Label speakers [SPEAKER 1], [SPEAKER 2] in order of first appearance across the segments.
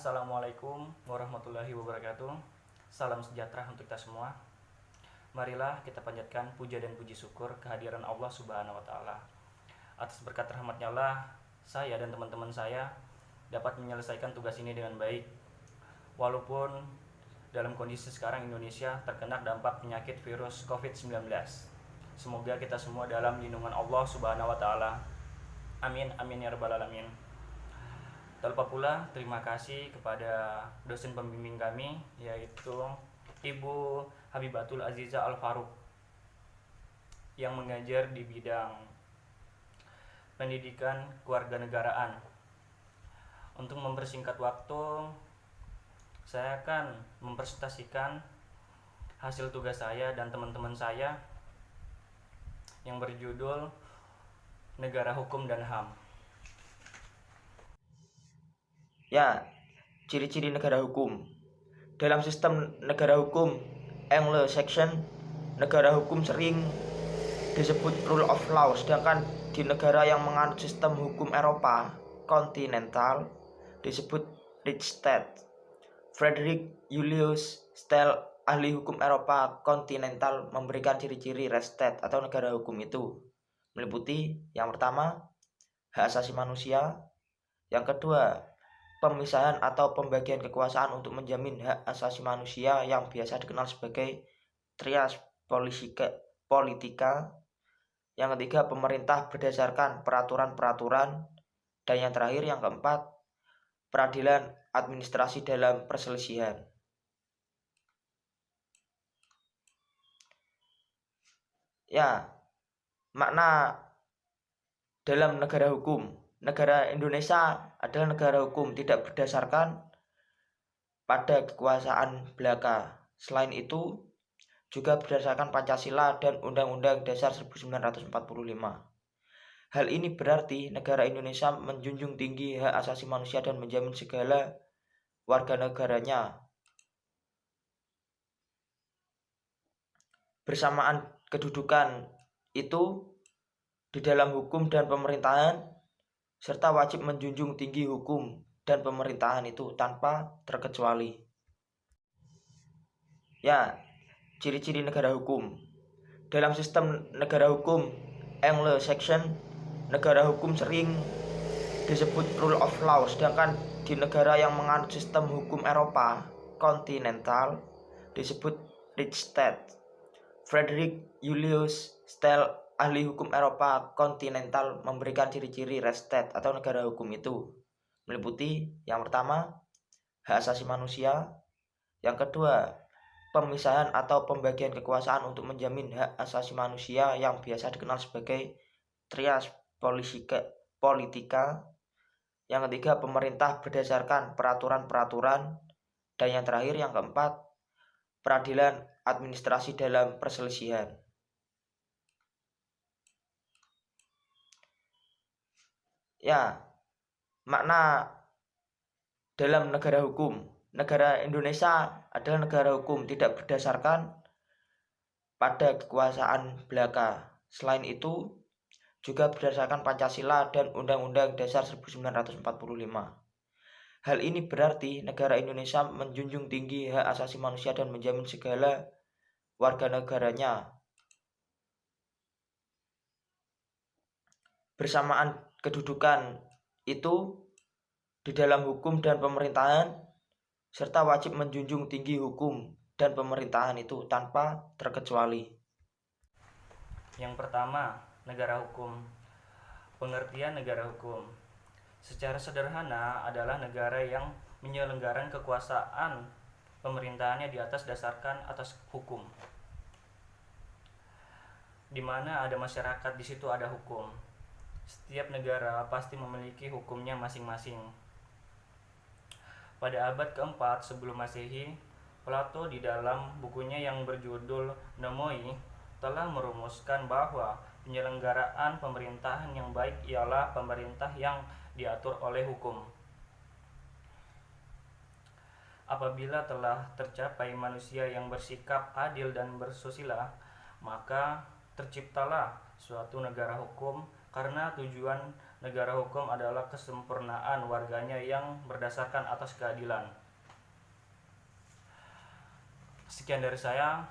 [SPEAKER 1] Assalamualaikum warahmatullahi wabarakatuh. Salam sejahtera untuk kita semua. Marilah kita panjatkan puja dan puji syukur kehadiran Allah Subhanahu wa taala. Atas berkat rahmatnya lah saya dan teman-teman saya dapat menyelesaikan tugas ini dengan baik. Walaupun dalam kondisi sekarang Indonesia terkena dampak penyakit virus COVID-19. Semoga kita semua dalam lindungan Allah Subhanahu wa taala. Amin amin ya rabbal alamin. Tak lupa pula terima kasih kepada dosen pembimbing kami, yaitu Ibu Habibatul Aziza Al-Faruq yang mengajar di bidang pendidikan kewarganegaraan. Untuk mempersingkat waktu, saya akan mempresentasikan hasil tugas saya dan teman-teman saya yang berjudul Negara Hukum dan HAM.
[SPEAKER 2] Ya, ciri-ciri negara hukum. Dalam sistem negara hukum Anglo-Saxon, negara hukum sering disebut rule of law, sedangkan di negara yang menganut sistem hukum Eropa kontinental disebut Rechtsstaat. Frederick Julius Stell, ahli hukum Eropa kontinental, memberikan ciri-ciri Rechtsstaat atau negara hukum itu meliputi yang pertama, hak asasi manusia, yang kedua, pemisahan atau pembagian kekuasaan untuk menjamin hak asasi manusia yang biasa dikenal sebagai trias politika. Yang ketiga, pemerintah berdasarkan peraturan-peraturan. Dan yang terakhir, yang keempat, peradilan administrasi dalam perselisihan. Ya, makna dalam negara hukum. Negara Indonesia adalah negara hukum, tidak berdasarkan pada kekuasaan belaka. Selain itu, juga berdasarkan Pancasila dan Undang-Undang Dasar 1945. Hal ini berarti negara Indonesia menjunjung tinggi hak asasi manusia dan menjamin segala warga negaranya. Bersamaan kedudukan itu di dalam hukum dan pemerintahan, serta wajib menjunjung tinggi hukum dan pemerintahan itu tanpa terkecuali. Ya, ciri-ciri negara hukum. Dalam sistem negara hukum Anglo-Saxon, negara hukum sering disebut rule of law, sedangkan di negara yang menganut sistem hukum Eropa kontinental disebut Rechtsstaat. Frederick Julius Stell, ahli hukum Eropa kontinental, memberikan ciri-ciri Rechtsstaat atau negara hukum itu meliputi yang pertama, hak asasi manusia, yang kedua, pemisahan atau pembagian kekuasaan untuk menjamin hak asasi manusia yang biasa dikenal sebagai trias politika. Yang ketiga, pemerintah berdasarkan peraturan-peraturan. Dan yang terakhir, yang keempat, peradilan administrasi dalam perselisihan. Ya, makna dalam negara hukum. Negara Indonesia adalah negara hukum, tidak berdasarkan pada kekuasaan belaka. Selain itu, juga berdasarkan Pancasila dan Undang-Undang Dasar 1945. Hal ini berarti negara Indonesia menjunjung tinggi hak asasi manusia dan menjamin segala warga negaranya. Bersamaan kedudukan itu di dalam hukum dan pemerintahan, serta wajib menjunjung tinggi hukum dan pemerintahan itu tanpa terkecuali.
[SPEAKER 1] Yang pertama, negara hukum. Pengertian negara hukum secara sederhana adalah negara yang menyelenggarakan kekuasaan pemerintahannya di atas hukum, di mana ada masyarakat, di situ ada hukum. Setiap negara pasti memiliki hukumnya masing-masing. Pada abad keempat sebelum Masehi, Plato di dalam bukunya yang berjudul Nomoi telah merumuskan bahwa penyelenggaraan pemerintahan yang baik ialah pemerintah yang diatur oleh hukum. Apabila telah tercapai manusia yang bersikap adil dan bersusila, maka terciptalah suatu negara hukum karena tujuan negara hukum adalah kesempurnaan warganya yang berdasarkan atas keadilan. Sekian dari saya,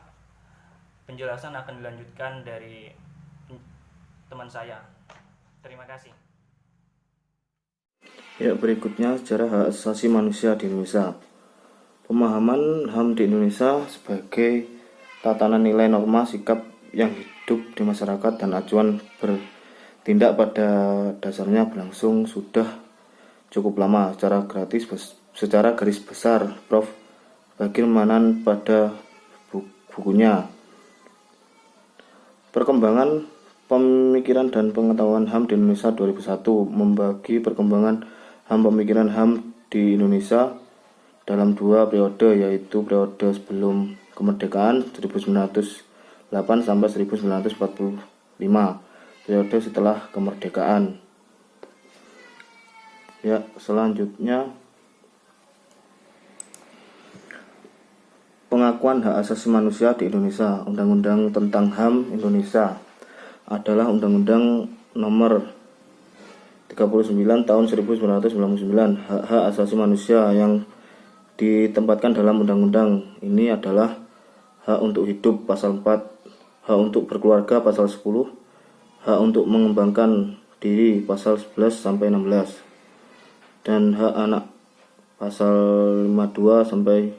[SPEAKER 1] penjelasan akan dilanjutkan dari teman saya. Terima kasih.
[SPEAKER 3] Ya, berikutnya sejarah hak asasi manusia di Indonesia. Pemahaman HAM di Indonesia sebagai tatanan nilai norma sikap yang hidup di masyarakat dan acuan bertindak pada dasarnya berlangsung sudah cukup lama. Secara garis besar, Prof. Bagirmanan pada bukunya Perkembangan Pemikiran dan Pengetahuan HAM di Indonesia 2001 membagi perkembangan pemikiran HAM di Indonesia dalam dua periode, yaitu periode sebelum kemerdekaan 1908 sampai 1945, periode setelah kemerdekaan. Ya, selanjutnya pengakuan hak asasi manusia di Indonesia. Undang-Undang tentang HAM Indonesia adalah Undang-Undang Nomor 39 Tahun 1999. Hak-hak asasi manusia yang ditempatkan dalam undang-undang ini adalah hak untuk hidup pasal 4, hak untuk berkeluarga pasal 10, hak untuk mengembangkan diri pasal 11 sampai 16, dan hak anak pasal 52 sampai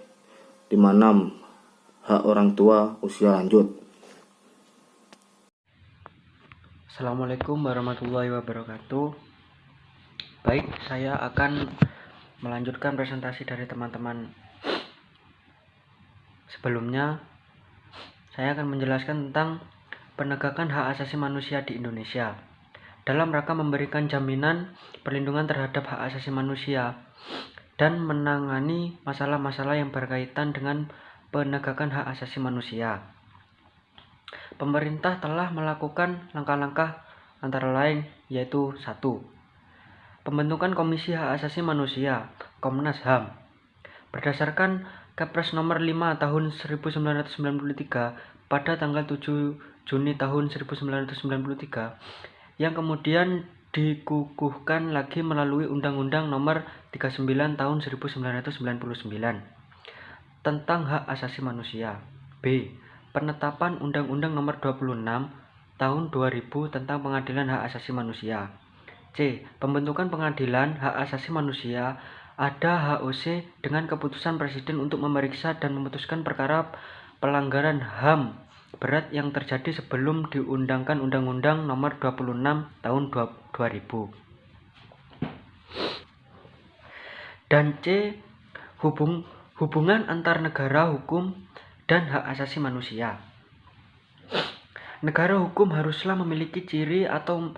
[SPEAKER 3] 56, hak orang tua usia lanjut.
[SPEAKER 4] Assalamualaikum warahmatullahi wabarakatuh. Baik, saya akan melanjutkan presentasi dari teman-teman sebelumnya. Saya akan menjelaskan tentang penegakan hak asasi manusia di Indonesia dalam rangka memberikan jaminan perlindungan terhadap hak asasi manusia dan menangani masalah-masalah yang berkaitan dengan penegakan hak asasi manusia. Pemerintah telah melakukan langkah-langkah antara lain yaitu 1. Pembentukan Komisi Hak Asasi Manusia Komnas HAM berdasarkan Kepres nomor 5 tahun 1993 pada tanggal 7 Juni tahun 1993 yang kemudian dikukuhkan lagi melalui Undang-Undang nomor 39 tahun 1999 tentang hak asasi manusia. B. Penetapan Undang-Undang nomor 26 tahun 2000 tentang pengadilan hak asasi manusia. C. Pembentukan pengadilan hak asasi manusia ada HOC dengan keputusan Presiden untuk memeriksa dan memutuskan perkara pelanggaran HAM berat yang terjadi sebelum diundangkan Undang-Undang nomor 26 tahun 2000. Dan C. Hubungan antar negara hukum dan hak asasi manusia. Negara hukum haruslah memiliki ciri atau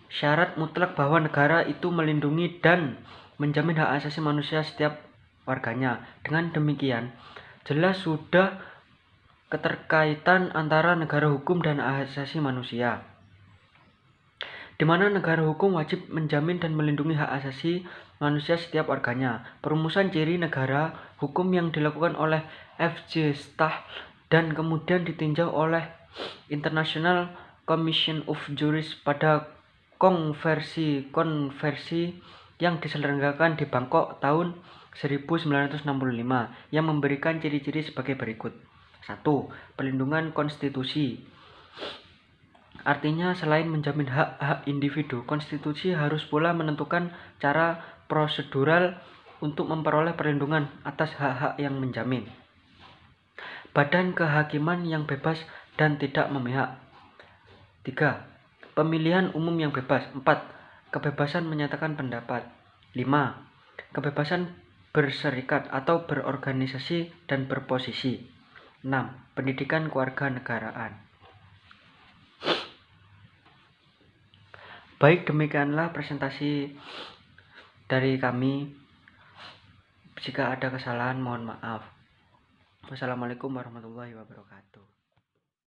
[SPEAKER 4] syarat mutlak bahwa negara itu melindungi dan menjamin hak asasi manusia setiap warganya. Dengan demikian, jelas sudah keterkaitan antara negara hukum dan hak asasi manusia, di mana negara hukum wajib menjamin dan melindungi hak asasi manusia setiap warganya. Perumusan ciri negara hukum yang dilakukan oleh F.J. Stahl dan kemudian ditinjau oleh International Commission of Juries pada konversi yang diselenggarakan di Bangkok tahun 1965 yang memberikan ciri-ciri sebagai berikut. 1. Pelindungan konstitusi. Artinya selain menjamin hak-hak individu, konstitusi harus pula menentukan cara prosedural untuk memperoleh perlindungan atas hak-hak yang menjamin. Badan kehakiman yang bebas dan tidak memihak. 3. Pemilihan umum yang bebas. 4. Kebebasan menyatakan pendapat. 5. Kebebasan berserikat atau berorganisasi dan berposisi. 6. Pendidikan kewarganegaraan. Baik, demikianlah presentasi dari kami. Jika ada kesalahan, mohon maaf. Wassalamualaikum warahmatullahi wabarakatuh.